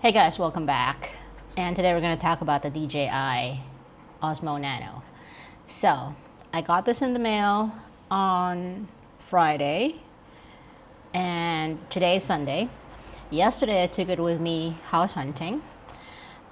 Hey guys, welcome back. And today we're going to talk about the DJI Osmo Nano. So, I got this in the mail on Friday, and today is Sunday. Yesterday I took it with me house hunting.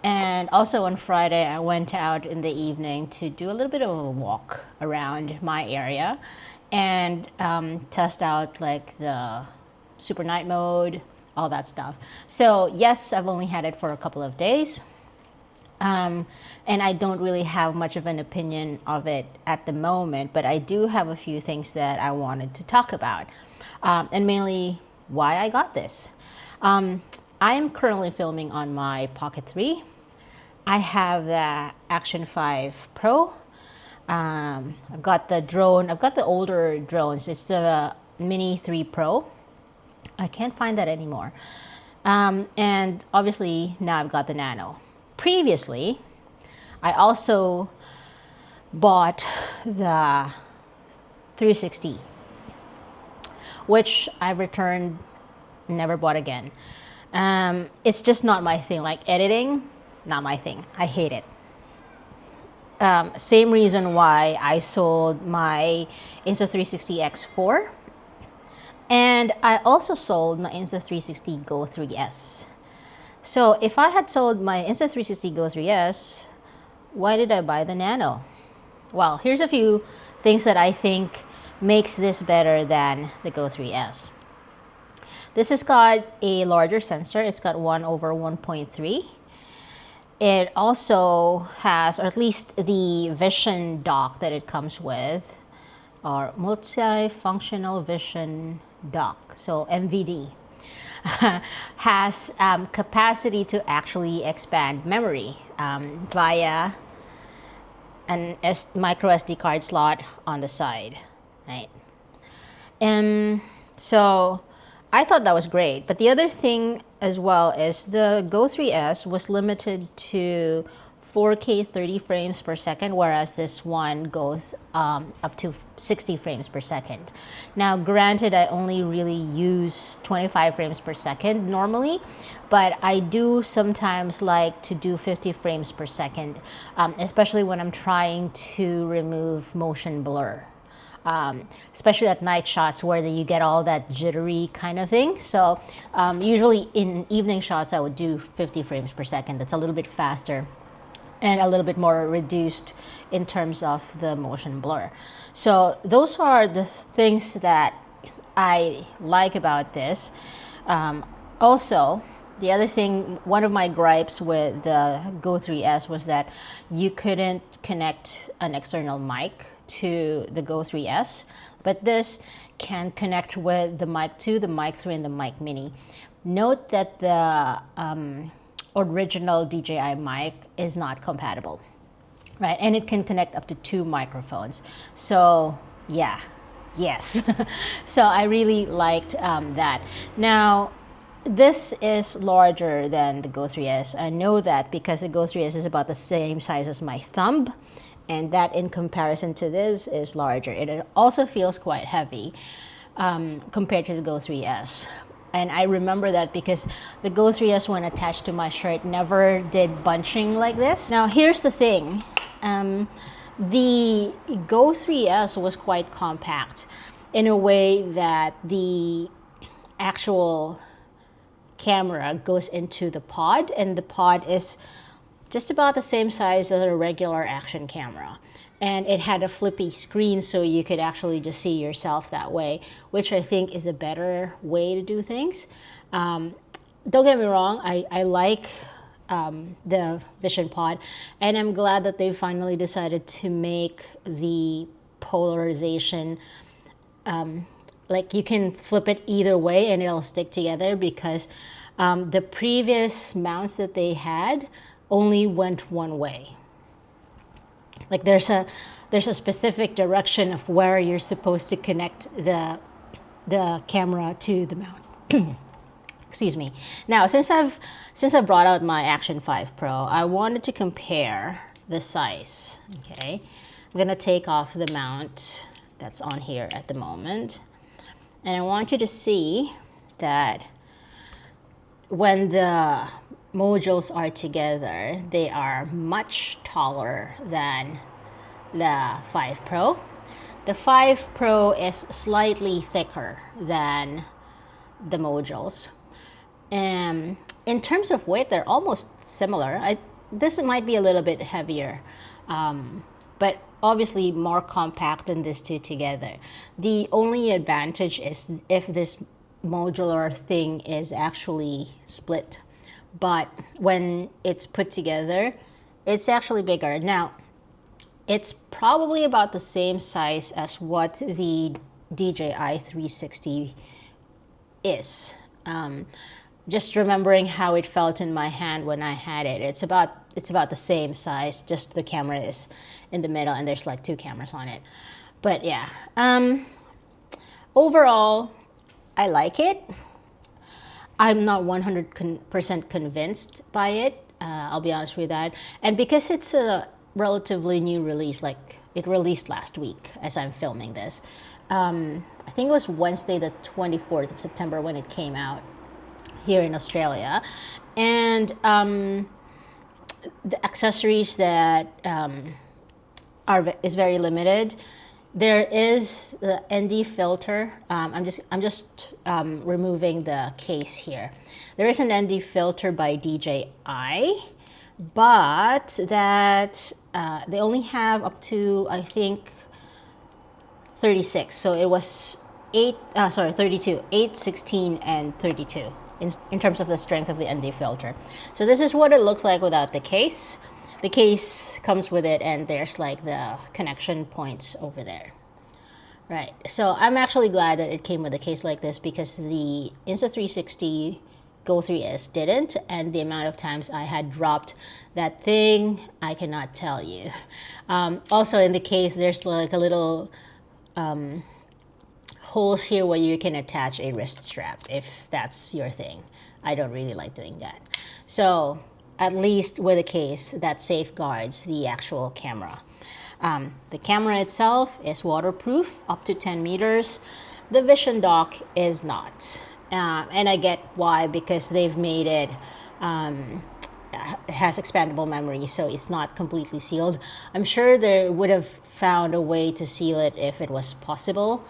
And also on Friday I went out in the evening to do a little bit of a walk around my area and test out like the super night mode, all that stuff. So yes, I've only had it for a couple of days. And I don't really have much of an opinion of it at the moment, but I do have a few things that I wanted to talk about, and mainly why I got this. I am currently filming on my Pocket 3. I have the Action 5 Pro. I've got the drone. I've got the older drones. It's the Mini 3 Pro. I can't find that anymore. And obviously now I've got the Nano. Previously, I also bought the 360, which I returned, never bought again. It's just not my thing. Like editing, not my thing. I hate it. Same reason why I sold my Insta360 X4. And I also sold my Insta360 Go 3S. So if I had sold my Insta360 Go 3S, why did I buy the Nano? Well, here's a few things that I think makes this better than the Go 3S. This has got a larger sensor. It's got 1/1.3. It also has, or at least the vision dock that it comes with, or multifunctional vision dock, so MVD, has capacity to actually expand memory via an micro SD card slot on the side, right? So I thought that was great. But the other thing as well is the Go 3S was limited to 4K 30 frames per second, whereas this one goes up to 60 frames per second. Now, granted, I only really use 25 frames per second normally, but I do sometimes like to do 50 frames per second, especially when I'm trying to remove motion blur. Especially at night shots where you get all that jittery kind of thing. So usually in evening shots, I would do 50 frames per second. That's a little bit faster and a little bit more reduced in terms of the motion blur. So those are the things that I like about this. Also, the other thing, one of my gripes with the Go 3S was that you couldn't connect an external mic to the Go 3S, but this can connect with the Mic 2, the Mic 3, and the Mic Mini. Note that the original DJI mic is not compatible, right? And it can connect up to 2 microphones. So yeah, yes. So I really liked that. Now, this is larger than the Go 3S. I know that because the Go 3S is about the same size as my thumb, and that in comparison to this is larger. It also feels quite heavy compared to the Go 3S. And I remember that because the Go 3S, when attached to my shirt, never did bunching like this. Now, here's the thing. The Go 3S was quite compact in a way that the actual camera goes into the pod, and the pod is just about the same size as a regular action camera. And it had a flippy screen so you could actually just see yourself that way, which I think is a better way to do things. Don't get me wrong, I like the Vision Pod, and I'm glad that they finally decided to make the polarization like you can flip it either way and it'll stick together, because the previous mounts that they had only went one way. Like there's a specific direction of where you're supposed to connect the camera to the mount. Excuse me. Now, since I've brought out my Action 5 Pro, I wanted to compare the size. Okay, I'm gonna take off the mount that's on here at the moment, and I want you to see that when the modules are together, they are much taller than the 5 Pro. The 5 Pro is slightly thicker than the modules. In terms of weight, they're almost similar. This might be a little bit heavier, but obviously more compact than these two together. The only advantage is if this modular thing is actually split. But when it's put together, it's actually bigger. Now, it's probably about the same size as what the DJI 360 is. Just remembering how it felt in my hand when I had it, it's about the same size. Just the camera is in the middle, and there's like 2 cameras on it. But yeah, overall, I like it. I'm not 100% convinced by it. I'll be honest with that. And because it's a relatively new release, like it released last week as I'm filming this. I think it was Wednesday, the 24th of September when it came out here in Australia. And the accessories that is very limited. There is the ND filter. I'm just removing the case here. There is an ND filter by DJI, but that they only have up to, I think, 36. So it was 32, 8, 16, and 32 in terms of the strength of the ND filter. So this is what it looks like without the case. The case comes with it, and there's like the connection points over there. Right, so I'm actually glad that it came with a case like this, because the Insta360 Go 3S didn't, and the amount of times I had dropped that thing, I cannot tell you. Also in the case, there's like a little holes here where you can attach a wrist strap if that's your thing. I don't really like doing that. So at least with a case that safeguards the actual camera. The camera itself is waterproof up to 10 meters. The vision dock is not. And I get why, because they've made it, it has expandable memory, so it's not completely sealed. I'm sure they would have found a way to seal it if it was possible.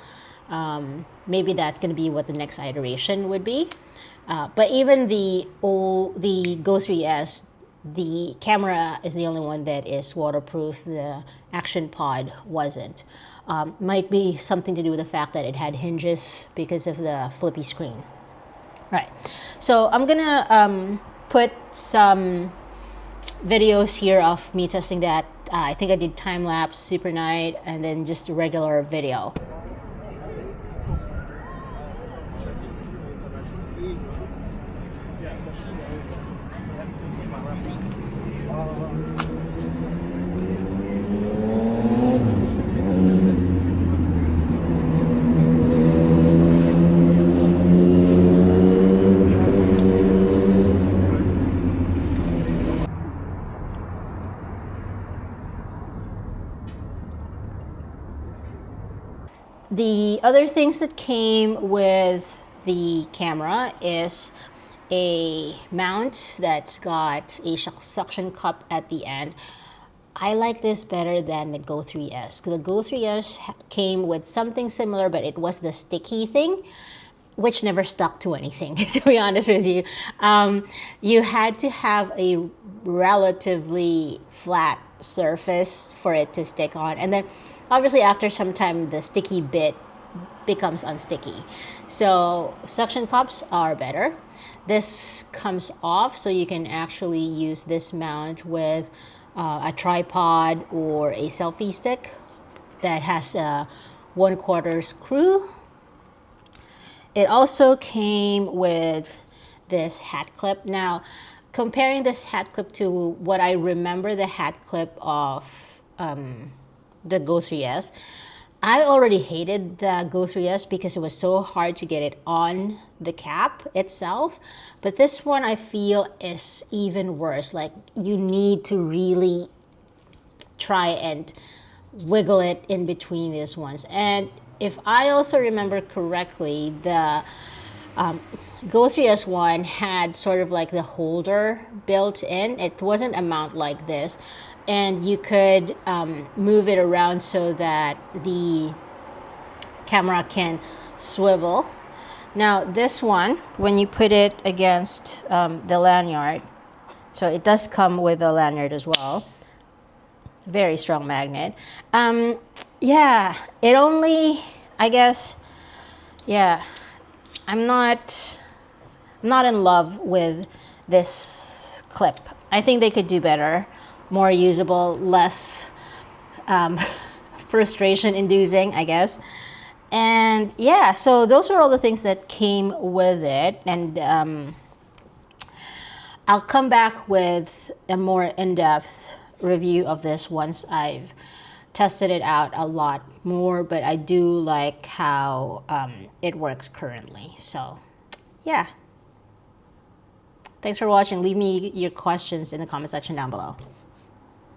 Maybe that's going to be what the next iteration would be. But even the Go 3S, the camera is the only one that is waterproof. The Action Pod wasn't. Might be something to do with the fact that it had hinges because of the flippy screen. Right. So I'm gonna put some videos here of me testing that. I think I did time lapse, super night, and then just a regular video. The other things that came with the camera is a mount that's got a suction cup at the end. I like this better than the Go 3S. The Go 3S came with something similar, but it was the sticky thing, which never stuck to anything, to be honest with you. You had to have a relatively flat surface for it to stick on. And then obviously after some time, the sticky bit becomes unsticky. So suction cups are better. This comes off, so you can actually use this mount with a tripod or a selfie stick that has a 1/4 screw. It also came with this hat clip. Now, comparing this hat clip to what I remember the hat clip of the Go 3S, I already hated the Go 3S because it was so hard to get it on the cap itself. But this one I feel is even worse. Like, you need to really try and wiggle it in between these ones. And if I also remember correctly, the Go3S1 had sort of like the holder built in. It wasn't a mount like this, and you could move it around so that the camera can swivel. Now this one, when you put it against the lanyard, so it does come with a lanyard as well, very strong magnet. Yeah, it only, I guess, yeah, I'm not in love with this clip. I think they could do better, more usable, less frustration inducing, I guess. And yeah, so those are all the things that came with it. And I'll come back with a more in-depth review of this once I've tested it out a lot more, but I do like how it works currently. So yeah. Thanks for watching. Leave me your questions in the comment section down below.